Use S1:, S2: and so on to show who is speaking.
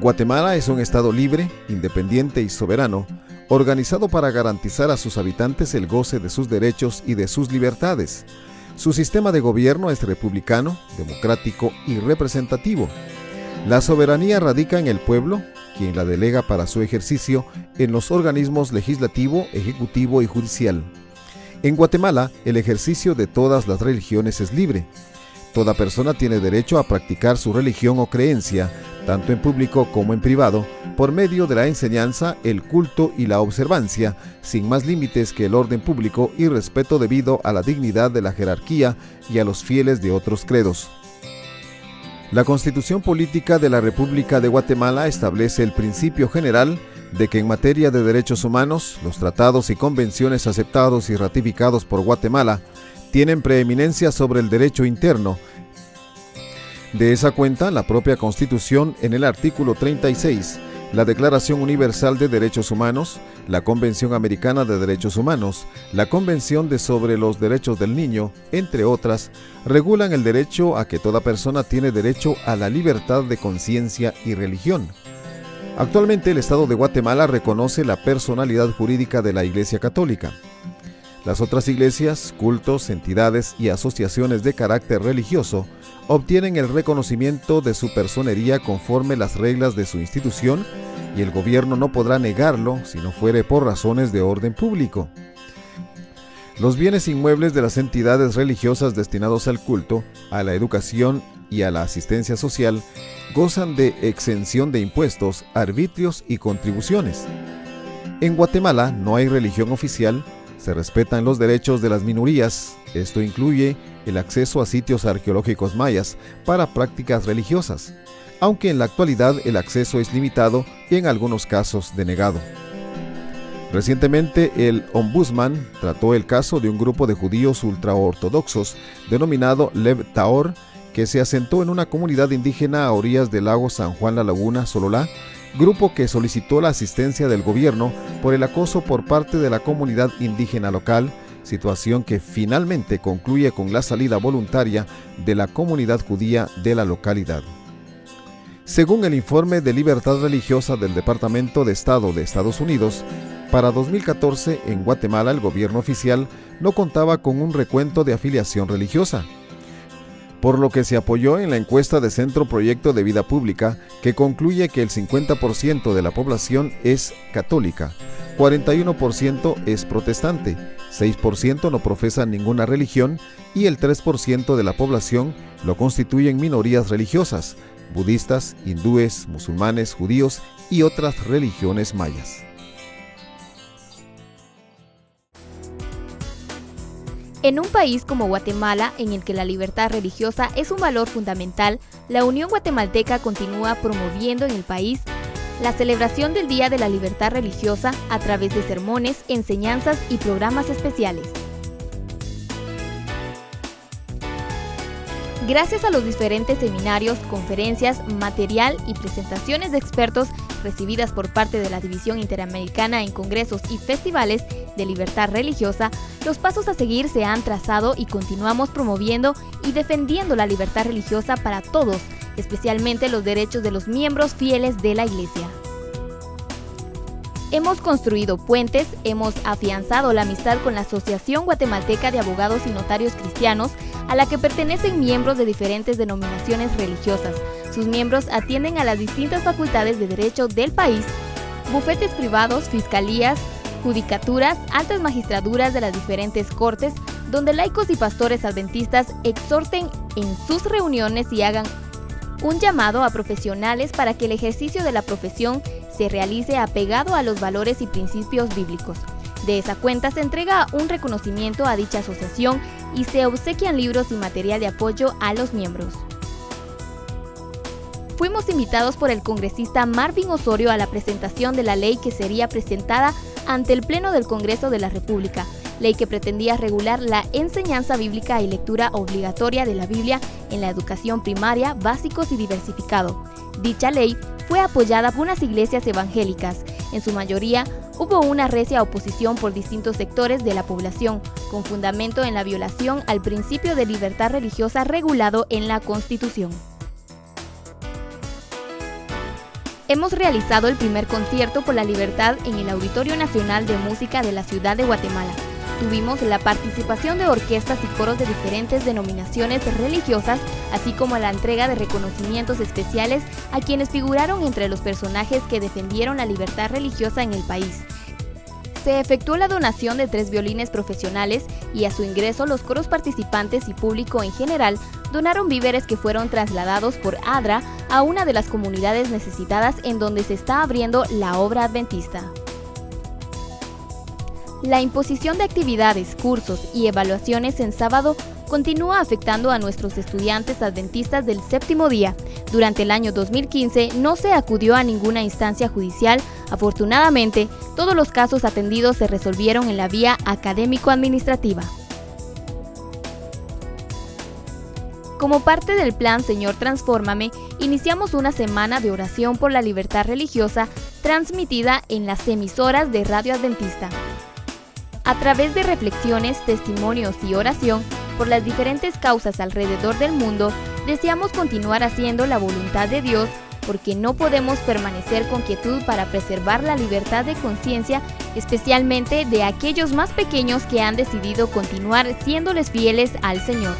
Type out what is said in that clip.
S1: Guatemala es un estado libre, independiente y soberano, organizado para garantizar a sus habitantes el goce de sus derechos y de sus libertades. Su sistema de gobierno es republicano, democrático y representativo. La soberanía radica en el pueblo, quien la delega para su ejercicio en los organismos legislativo, ejecutivo y judicial. En Guatemala, el ejercicio de todas las religiones es libre. Toda persona tiene derecho a practicar su religión o creencia, tanto en público como en privado, por medio de la enseñanza, el culto y la observancia, sin más límites que el orden público y respeto debido a la dignidad de la jerarquía y a los fieles de otros credos. La Constitución Política de la República de Guatemala establece el principio general de que en materia de derechos humanos, los tratados y convenciones aceptados y ratificados por Guatemala tienen preeminencia sobre el derecho interno. De esa cuenta, la propia Constitución, en el artículo 36, la Declaración Universal de Derechos Humanos, la Convención Americana de Derechos Humanos, la Convención sobre los Derechos del Niño, entre otras, regulan el derecho a que toda persona tiene derecho a la libertad de conciencia y religión. Actualmente, el Estado de Guatemala reconoce la personalidad jurídica de la Iglesia Católica. Las otras iglesias, cultos, entidades y asociaciones de carácter religioso obtienen el reconocimiento de su personería conforme las reglas de su institución y el gobierno no podrá negarlo si no fuere por razones de orden público. Los bienes inmuebles de las entidades religiosas destinados al culto, a la educación y a la asistencia social gozan de exención de impuestos, arbitrios y contribuciones. En Guatemala no hay religión oficial. Se respetan los derechos de las minorías. Esto incluye el acceso a sitios arqueológicos mayas para prácticas religiosas, aunque en la actualidad el acceso es limitado y en algunos casos denegado. Recientemente, el Ombudsman trató el caso de un grupo de judíos ultraortodoxos denominado Lev Taor, que se asentó en una comunidad indígena a orillas del lago San Juan La Laguna, Sololá, grupo que solicitó la asistencia del gobierno por el acoso por parte de la comunidad indígena local, situación que finalmente concluye con la salida voluntaria de la comunidad judía de la localidad. Según el informe de libertad religiosa del Departamento de Estado de Estados Unidos, para 2014 en Guatemala el gobierno oficial no contaba con un recuento de afiliación religiosa, por lo que se apoyó en la encuesta de Centro Proyecto de Vida Pública, que concluye que el 50% de la población es católica, 41% es protestante, 6% no profesa ninguna religión y el 3% de la población lo constituyen minorías religiosas, budistas, hindúes, musulmanes, judíos y otras religiones mayas.
S2: En un país como Guatemala, en el que la libertad religiosa es un valor fundamental, la Unión Guatemalteca continúa promoviendo en el país la celebración del Día de la Libertad Religiosa a través de sermones, enseñanzas y programas especiales. Gracias a los diferentes seminarios, conferencias, material y presentaciones de expertos recibidas por parte de la División Interamericana en Congresos y Festivales de Libertad Religiosa, los pasos a seguir se han trazado y continuamos promoviendo y defendiendo la libertad religiosa para todos, especialmente los derechos de los miembros fieles de la Iglesia. Hemos construido puentes, hemos afianzado la amistad con la Asociación Guatemalteca de Abogados y Notarios Cristianos, a la que pertenecen miembros de diferentes denominaciones religiosas. Sus miembros atienden a las distintas facultades de derecho del país, bufetes privados, fiscalías, judicaturas, altas magistraturas de las diferentes cortes, donde laicos y pastores adventistas exhorten en sus reuniones y hagan un llamado a profesionales para que el ejercicio de la profesión se realice apegado a los valores y principios bíblicos. De esa cuenta se entrega un reconocimiento a dicha asociación y se obsequian libros y material de apoyo a los miembros. Fuimos invitados por el congresista Marvin Osorio a la presentación de la ley que sería presentada ante el Pleno del Congreso de la República, ley que pretendía regular la enseñanza bíblica y lectura obligatoria de la Biblia en la educación primaria, básicos y diversificado. Dicha ley fue apoyada por unas iglesias evangélicas. En su mayoría, hubo una recia oposición por distintos sectores de la población, con fundamento en la violación al principio de libertad religiosa regulado en la Constitución. Hemos realizado el primer concierto por la libertad en el Auditorio Nacional de Música de la ciudad de Guatemala. Tuvimos la participación de orquestas y coros de diferentes denominaciones religiosas, así como la entrega de reconocimientos especiales a quienes figuraron entre los personajes que defendieron la libertad religiosa en el país. Se efectuó la donación de 3 violines profesionales y a su ingreso los coros participantes y público en general donaron víveres que fueron trasladados por ADRA a una de las comunidades necesitadas en donde se está abriendo la obra adventista. La imposición de actividades, cursos y evaluaciones en sábado continúa afectando a nuestros estudiantes adventistas del séptimo día. Durante el año 2015 no se acudió a ninguna instancia judicial. Afortunadamente, todos los casos atendidos se resolvieron en la vía académico-administrativa. Como parte del plan Señor Transfórmame, iniciamos una semana de oración por la libertad religiosa transmitida en las emisoras de Radio Adventista. A través de reflexiones, testimonios y oración por las diferentes causas alrededor del mundo, deseamos continuar haciendo la voluntad de Dios porque no podemos permanecer con quietud para preservar la libertad de conciencia, especialmente de aquellos más pequeños que han decidido continuar siéndoles fieles al Señor.